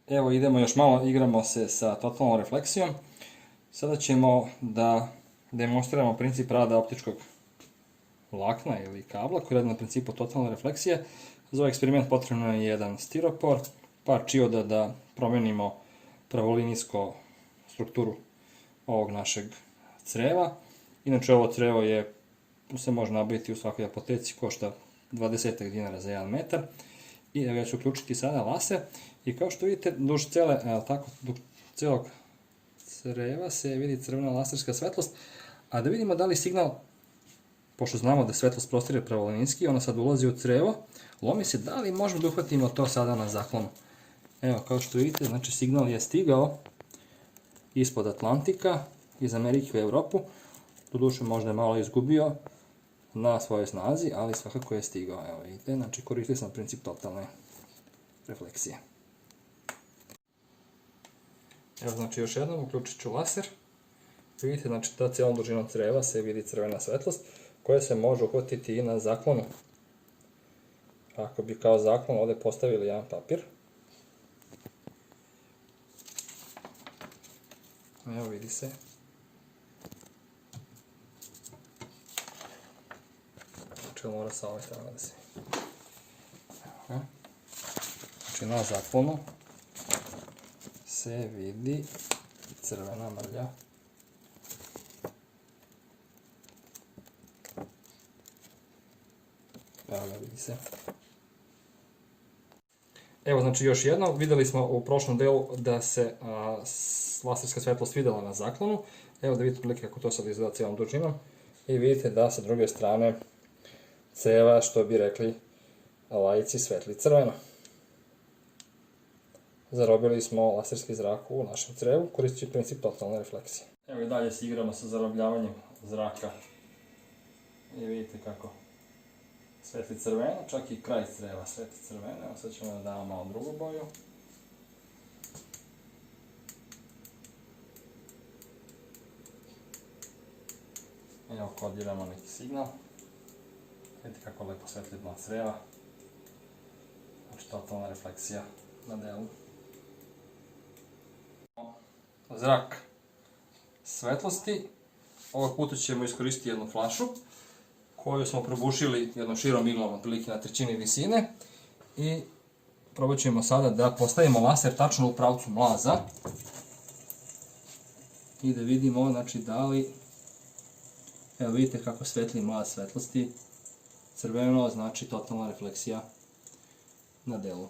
Evo idemo još malo, igramo se sa totalnom refleksijom. Sada ćemo da demonstriramo princip rada optičkog vlakna ili kabla koji radi na principu totalne refleksije. Za ovaj eksperiment potrebno je jedan stiropor, par čioda da promenimo pravolinijsku strukturu ovog našeg creva. Inače ovo crevo se može nabaviti u svakoj apoteci, košta 20 dinara za 1 metar. I evo ja ću uključiti sada laser i kao što vidite duž celog creva se vidi crvena laserska svetlost, a da vidimo da li signal, pošto znamo da svetlost prostire pravolinijski, ona sad ulazi u crevo, lomi se, da li možemo da uhvatimo to sada na zaklonu. Evo kao što vidite, znači signal je stigao ispod Atlantika, iz Amerike u Evropu, doduše možda je malo izgubio na svojoj snazi, ali svakako je stigao. Evo vidite, znači koristili smo princip totalne refleksije. Evo znači još jednom uključit ću laser. Vidite, znači ta cijelom dužinom creva se vidi crvena svetlost koja se može uhvatiti i na zaklonu. Ako bi kao zaklon ovde postavili jedan papir. Evo vidi se. Znači mora sa ove strane da se vidi. Znači na zaklonu se vidi crvena mrlja. Evo ga, vidi se. Evo znači još jedno, videli smo u prošlom delu da se laserska svetlost videla na zaklonu. Evo da vidite prilike kako to sad izgleda cijelom dužinom. I vidite da sa druge strane creva, što bi rekli laici, svetli crveno. Zarobili smo laserski zrak u našem crevu, koristeći princip totalne refleksije. Evo i dalje se igramo sa zarobljavanjem zraka. I vidite kako svetli crveno, čak i kraj creva svetli crveno. Evo sad ćemo da damo malo drugu boju. Evo kodiramo neki signal. Vidite kako lepo svetli dno creva. Znači totalna refleksija na delu. Zrak svetlosti. Ovog puta ćemo iskoristiti jednu flašu koju smo probušili jednom širom iglom otprilike na trećini visine i probat ćemo sada da postavimo laser tačno u pravcu mlaza i da vidimo znači da li, evo vidite kako svetli mlaz svetlosti, crveno znači totalna refleksija na delu.